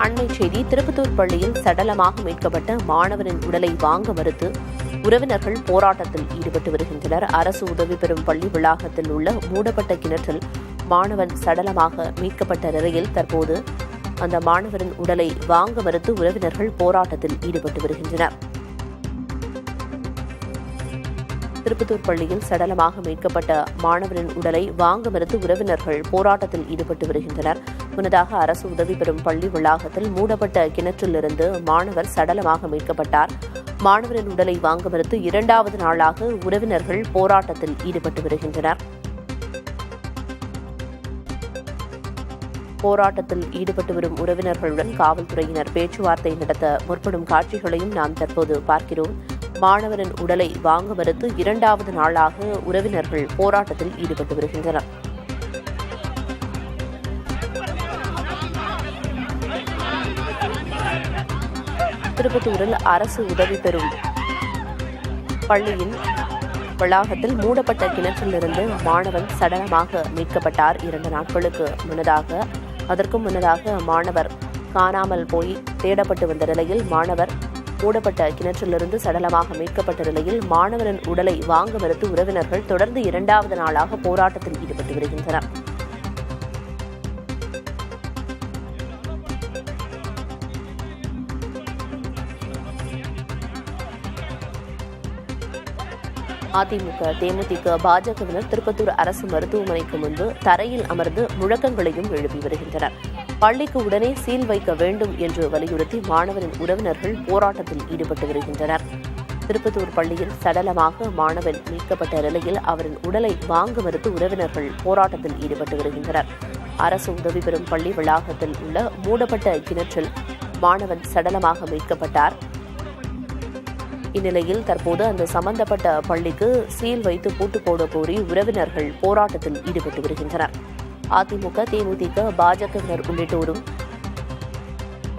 அண்மை செய்தி. திருப்பத்தூர் பள்ளியில் சடலமாக மீட்கப்பட்ட மாணவரின் உடலை வாங்க மறுத்து உறவினர்கள் போராட்டத்தில் ஈடுபட்டு வருகின்றனர். அரசு உதவி பெறும் பள்ளி வளாகத்தில் உள்ள மூடப்பட்ட கிணற்றில் மாணவன் சடலமாக மீட்கப்பட்ட நிலையில் தற்போது அந்த மாணவரின் உடலை வாங்க மறுத்து உறவினர்கள் போராட்டத்தில் ஈடுபட்டு வருகின்றனர். திருப்பத்தூர் பள்ளியில் சடலமாக மீட்கப்பட்ட மாணவரின் உடலை வாங்க மறுத்து உறவினர்கள் போராட்டத்தில் ஈடுபட்டு வருகின்றனர். முன்னதாக அரசு உதவி பெறும் பள்ளி வளாகத்தில் மூடப்பட்ட கிணற்றிலிருந்து மாணவர் சடலமாக மீட்கப்பட்டார். மாணவரின் உடலை வாங்க மறுத்து இரண்டாவது நாளாக உறவினர்கள் போராட்டத்தில் ஈடுபட்டு வருகின்றனர். போராட்டத்தில் ஈடுபட்டு வரும் உறவினர்களுடன் காவல்துறையினர் பேச்சுவார்த்தை நடத்த முற்படும் காட்சிகளையும் நாம் தற்போது பார்க்கிறோம். மாணவரின் உடலை வாங்க மறுத்து இரண்டாவது நாளாக உறவினர்கள் போராட்டத்தில் ஈடுபட்டு வருகின்றனர். திருப்பத்தூரில் அரசு உதவி பெறும் பள்ளியின் வளாகத்தில் மூடப்பட்ட கிணற்றிலிருந்து மாணவன் சடலமாக மீட்கப்பட்டார். 2 நாட்களுக்கு முன்னதாக அதற்கும் முன்னதாக மாணவர் காணாமல் போய் தேடப்பட்டு வந்த நிலையில் மாணவர் மூடப்பட்ட கிணற்றிலிருந்து சடலமாக மீட்கப்பட்ட நிலையில் மாணவரின் உடலை வாங்க மறுத்து உறவினர்கள் தொடர்ந்து இரண்டாவது நாளாக போராட்டத்தில் ஈடுபட்டு வருகின்றனர். அதிமுக, தேமுதிக, பாஜகவினர் திருப்பத்தூர் அரசு மருத்துவமனைக்கு முன்பு தரையில் அமர்ந்து முழக்கங்களையும் எழுப்பி வருகின்றனர். பள்ளிக்கு உடனே சீல் வைக்க வேண்டும் என்று வலியுறுத்தி மாணவரின் உறவினர்கள் போராட்டத்தில் ஈடுபட்டு வருகின்றனர். திருப்பத்தூர் பள்ளியில் சடலமாக மாணவன் மீட்கப்பட்ட நிலையில் அவரின் உடலை வாங்க மறுத்து உறவினர்கள் போராட்டத்தில் ஈடுபட்டு வருகின்றனர். அரசு உதவி பெறும் பள்ளி வளாகத்தில் உள்ள மூடப்பட்ட கிணற்றில் மாணவன் சடலமாக மீட்கப்பட்டார். இந்நிலையில் தற்போது அந்த சம்பந்தப்பட்ட பள்ளிக்கு சீல் வைத்து பூட்டு போட கோரி உறவினர்கள் போராட்டத்தில் ஈடுபட்டு வருகின்றனர். அதிமுக, தேமுதிக, பாஜகவினர் உள்ளிட்டோரும்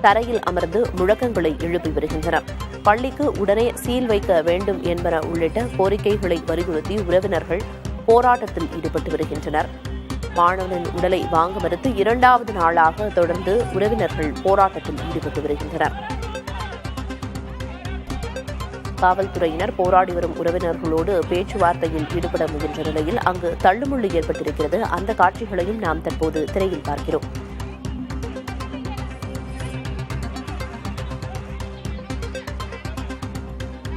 தரையில் அமர்ந்து முழக்கங்களை எழுப்பி வருகின்றனர். பள்ளிக்கு உடனே சீல் வைக்க வேண்டும் என்பன உள்ளிட்ட கோரிக்கைகளை வலியுறுத்தி உறவினர்கள் போராட்டத்தில் ஈடுபட்டு வருகின்றனர். மாணவனின் உடலை வாங்க மறுத்து இரண்டாவது நாளாக தொடர்ந்து உறவினர்கள் போராட்டத்தில் ஈடுபட்டு வருகின்றனர். காவல்துறையினர் போராடி வரும் உறவினர்களோடு பேச்சுவார்த்தையில் ஈடுபட முயன்ற நிலையில் அங்கு தள்ளுமுள்ளு ஏற்பட்டிருக்கிறது. அந்த காட்சிகளையும் நாம் தற்போது திரையில் பார்க்கிறோம்.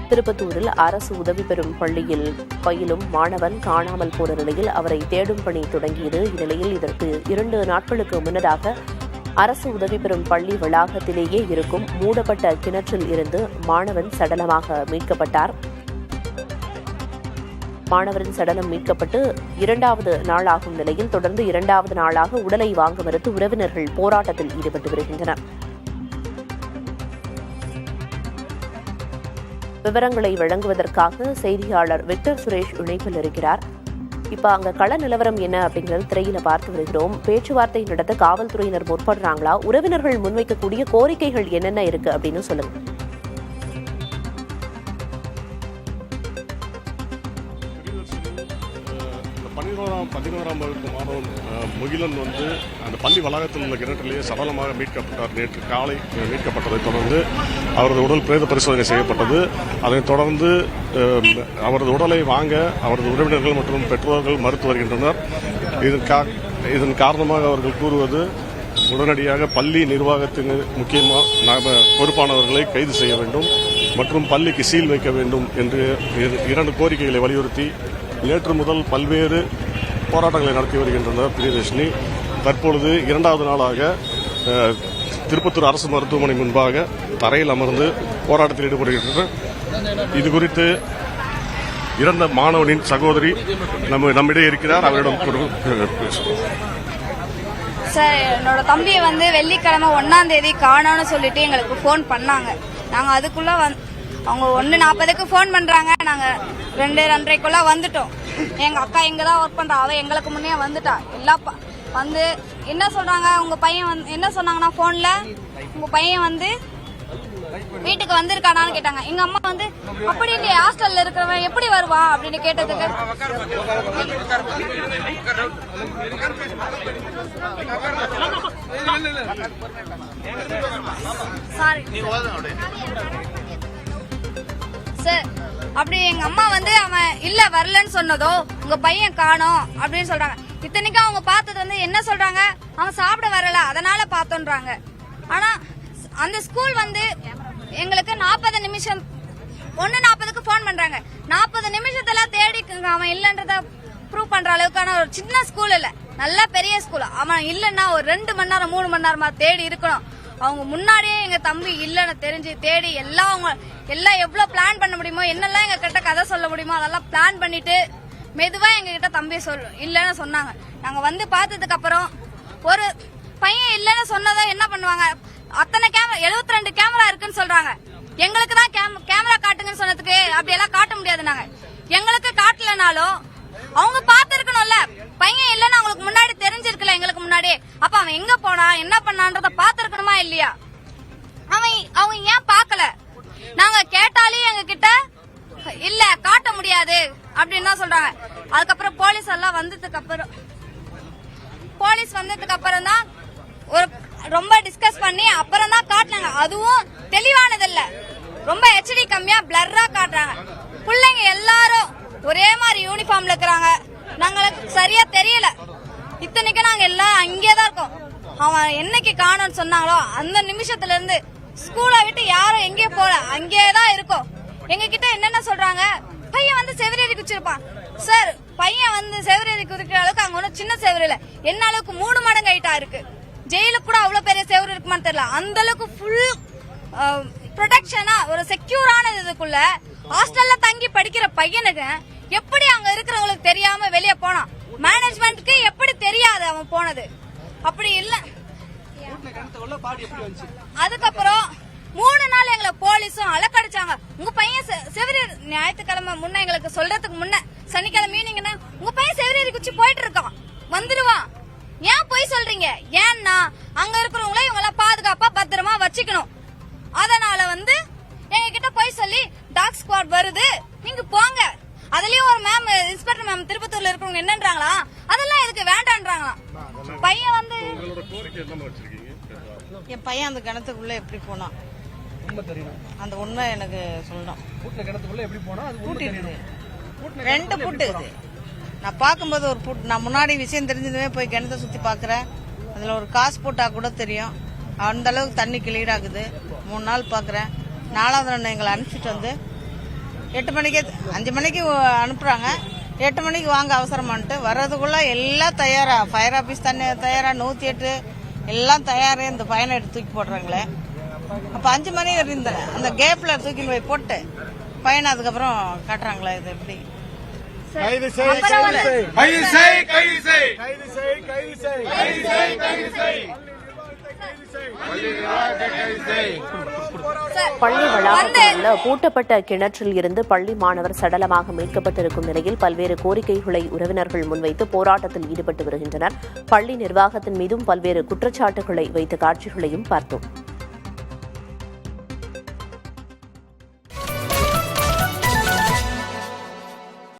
திருப்பத்தூரில் அரசு உதவி பெறும் பள்ளியில் பயிலும் மாணவன் காணாமல் போன நிலையில் அவரை தேடும் பணி தொடங்கியது. இந்நிலையில் இதற்கு 2 நாட்களுக்கு முன்னதாக அரசு உதவி பெறும் பள்ளி வளாகத்திலேயே இருக்கும் மூடப்பட்ட கிணற்றில் இருந்து மாணவன் சடலமாக மீட்கப்பட்டார். மாணவரின் சடலம் மீட்கப்பட்டு 2வது நாளாகும் நிலையில் தொடர்ந்து 2வது நாளாக உடலை வாங்க மறுத்து உறவினர்கள் போராட்டத்தில் ஈடுபட்டு வருகின்றனர். விவரங்களை வழங்குவதற்காக செய்தியாளர் விக்டர் சுரேஷ் இணைப்பில் இருக்கிறார். இப்ப அங்க கள நிலவரம் என்ன அப்படிங்கிறது திரையில பார்த்து வருகிறோம். பேச்சுவார்த்தை நடத்த காவல்துறையினர் முற்படுறாங்களா? உறவினர்கள் முன்வைக்கக்கூடிய கோரிக்கைகள் என்னென்ன இருக்கு அப்படின்னு சொல்லுங்க. 11ஆம் வகுப்பு மாணவன் முகிலன் அந்த பள்ளி வளாகத்தில் உள்ள கிணற்றிலேயே சடலமாக மீட்கப்பட்டார். நேற்று காலை மீட்கப்பட்டதை தொடர்ந்து அவரது உடல் பிரேத பரிசோதனை செய்யப்பட்டது. அதைத் தொடர்ந்து அவரது உடலை வாங்க அவரது உறவினர்கள் மற்றும் பெற்றோர்கள் மறுத்து வருகின்றனர். இதன் காரணமாக அவர்கள் கூறுவது உடனடியாக பள்ளி நிர்வாகத்தின் முக்கியமாக பொறுப்பானவர்களை கைது செய்ய வேண்டும் மற்றும் பள்ளிக்கு சீல் வைக்க வேண்டும் என்று 2 கோரிக்கைகளை வலியுறுத்தி நேற்று முதல் பல்வேறு போராட்டங்களை நடத்தி வருகின்றனர். பிரியதர்ஷினி, தற்பொழுது 2வது நாளாக திருப்பத்தூர் அரசு மருத்துவமனை முன்பாக தரையில் அமர்ந்து போராட்டத்தில் ஈடுபடுகின்றனர். இதுகுறித்து இறந்த மாணவனின் சகோதரி நம்மிடையே இருக்கிறார். அவரிடம் சார், என்னோட தம்பியை வெள்ளிக்கிழமை 1ஆம் தேதி காணோன்னு சொல்லிட்டு எங்களுக்கு ஃபோன் பண்ணாங்க. நாங்கள் அதுக்குள்ள அவங்க 1:40க்கு ஃபோன் பண்றாங்க. நாங்க 2:30க்குள்ள வந்துட்டோம். எங்க அக்கா இங்க தான் ஒர்க் பண்றா, அவ எங்களுக்கு முன்னே வந்துட்டா. எல்லாம் என்ன சொல்றாங்க, உங்க பையன் என்ன சொன்னாங்கன்னா போன்ல, உங்க பையன் வீட்டுக்கு வந்திருக்கானான்னு கேட்டாங்க. எங்க அம்மா வந்து அப்படி இல்லையே, ஹாஸ்டல்ல இருக்கிறவன் எப்படி வருவான் அப்படின்னு கேட்டதுக்கு சாரி சார், அப்படி எங்க அம்மா வந்து அவன் இல்ல வரலன்னு சொன்னதோ உங்க பையன் காணோம் அப்படின்னு சொல்றாங்க. இத்தனைக்கும் அவங்க பார்த்தது வந்து என்ன சொல்றாங்க, அவன் சாப்பிட வரல அதனால பார்த்தோன்றாங்க. ஆனா அந்த ஸ்கூல் வந்து எங்களுக்கு 40 நிமிஷம் 1:40க்கு போன் பண்றாங்க. 40 நிமிஷத்துல தேடி அவன் இல்லன்றத ப்ரூவ் பண்ற அளவுக்கான ஒரு சின்ன ஸ்கூல் இல்ல, நல்ல பெரிய ஸ்கூல். அவன் இல்லன்னா ஒரு 2 மணி நேரம் 3 மணி நேரமா தேடி இருக்கணும். அவங்க முன்னாடியே எங்க தம்பி இல்லன்னு தெரிஞ்சு தேடி எல்லாம் எவ்வளவு பிளான் பண்ண முடியுமோ, என்னெல்லாம் எங்க கிட்ட கதை சொல்ல முடியுமோ அதெல்லாம் பிளான் பண்ணிட்டு மெதுவா எங்க கிட்ட தம்பி இல்லன்னு சொன்னாங்க. நாங்க வந்து பார்த்ததுக்கு அப்புறம் ஒரு பையன் இல்லன்னு சொன்னதை என்ன பண்ணுவாங்க, அத்தனை கேமரா 72 கேமரா இருக்குன்னு சொல்றாங்க. எங்களுக்கு தான் கேமரா காட்டுங்கன்னு சொன்னதுக்கு அப்படி எல்லாம் காட்ட முடியாது. நாங்க எங்களுக்கு காட்டலனாலும் அவங்க பாத்துருக்கணும்ல, பையன் இல்லன்னு அவங்களுக்கு முன்னாடி தெரிஞ்சிருக்கல எங்களுக்கு முன்னாடி. அப்ப அவன் எங்க போனா என்ன பண்ணான்றத பாத்துருக்கணுமா இல்லையா? அவங்க ஏன் பாக்கல? நாங்க கேட்டாலே எங்க கிட்ட இல்ல காட்ட முடியாது அப்படின்னு தான் சொல்றாங்க. அதுக்கப்புறம் போலீஸ் வந்ததுக்கு அப்புறம் தான் ஒரு ரொம்ப டிஸ்கஸ் பண்ணி அப்புறம் தான் காட்டினாங்க. அதுவும் தெளிவானது இல்ல, ரொம்ப ஹெச்டி கம்மியா பிளர்ரா காட்டுறாங்க. பிள்ளைங்க எல்லாரும் ஒரே மாதிரி யூனிஃபார்ம்ல இருக்கிறாங்க, நாங்களுக்கு சரியா தெரியல. இத்தனைக்கும் நாங்க எல்லாம் அங்கேதான் இருக்கோம். அவன் என்னைக்கு காணோம்னு சொன்னாங்களோ அந்த நிமிஷத்துல இருந்து ஸ்கூலை விட்டு யாரும் எங்கேயும் போல, அங்கேதான் இருக்கோம். எங்க கிட்ட என்னென்ன சொல்றாங்க, பையன் வந்து செவிரேறி குச்சிருப்பான். சார், பையன் வந்து செவிரேறி குதிக்கிற அளவுக்கு அங்க ஒன்னும் சின்ன செவரு இல்ல, என்ன அளவுக்கு 3 மடங்கு ஹைட்டா இருக்கு. ஜெயிலுக்கு கூட அவ்வளவு பெரிய செவரு இருக்குமான்னு தெரியல, அந்த அளவுக்கு ஃபுல் ப்ரொடெக்ஷனா ஒரு செக்யூரான இதுக்குள்ள ஹாஸ்டல்ல தங்கி படிக்கிற பையனுக்கு எப்படி அங்க இருக்கிறவங்களுக்கு தெரியாம வெளியே போனான்? மேனேஜ்மெண்ட்க்கு எப்படி தெரியாது அவன் போனது? அப்படி இல்ல. அதுக்கப்புறம் 3 நாள் எங்களை போலீஸும் அலக்கடிச்சாங்க. உங்க பையன் செவிரேறி ஞாயிற்றுக்கிழமை முன்ன எங்களுக்கு சொல்றதுக்கு முன்ன சனிக்கிழமை ஈவினிங்னா உங்க பையன் செவிரேறி குச்சி போயிட்டு இருக்கான், வந்துருவான். ஏன் போய் சொல்றீங்க? ஏன்னா அங்க இருக்கிறவங்கள இவங்கள பாதுகாப்பா பத்திரமா வச்சுக்கணும். அதனால வந்து எங்க கிட்ட போய் சொல்லி டாக் ஸ்குவாட் வருது நீங்க போங்க. அதுலயும் ஒரு மேம், இன்ஸ்பெக்டர் மேம் திருப்பத்தூர்ல இருக்கிறவங்க என்னன்றாங்களா, அதெல்லாம் இதுக்கு வேண்டான்றாங்களாம். பையன் வந்து என் பையன் அந்த கிணத்துக்குள்ள எப்படி போனான் அந்த உண்மை எனக்கு சொல்லணும். கிணத்துக்குள்ள எப்படி போனா அது பூட்டு இருக்குது, 2 பூட்டு இருக்குது. நான் பார்க்கும்போது ஒரு பூட்டு, நான் முன்னாடி விஷயம் தெரிஞ்சதுமே போய் கிணத்தை சுத்தி பாக்குறேன். அதுல ஒரு காசு போட்டா கூட தெரியும், அந்த அளவுக்கு தண்ணி கிளீட் ஆகுது. 3 நாள் பாக்குறேன். 4வது நாள் எங்களை அனுப்பிச்சிட்டு வந்து 8 மணிக்கே 5 மணிக்கு அனுப்புறாங்க. 8 மணிக்கு வாங்க அவசரமான்ட்டு வர்றதுக்குள்ள எல்லாம் தயாரா, ஃபயர் ஆபீஸ் தண்ணி தயாரா, 108 எல்லாம் தயாரா. இந்த பையனை எடுத்து தூக்கி போடுறாங்களே. அப்ப 5 மணி இருந்தேன், அந்த கேப்ல தூக்கி போய் போட்டு பையனை அதுக்கப்புறம் காட்டுறாங்களே. இது எப்படி? பள்ளி வளாகத்தில் உள்ள பூட்டப்பட்ட கிணற்றில் இருந்து பள்ளி மாணவர் சடலமாக மீட்கப்பட்டிருக்கும் நிலையில் பல்வேறு கோரிக்கைகளை உறவினர்கள் முன்வைத்து போராட்டத்தில் ஈடுபட்டு வருகின்றனர். பள்ளி நிர்வாகத்தின் மீதும் பல்வேறு குற்றச்சாட்டுகளை வைத்த காட்சிகளையும் பார்த்தோம்.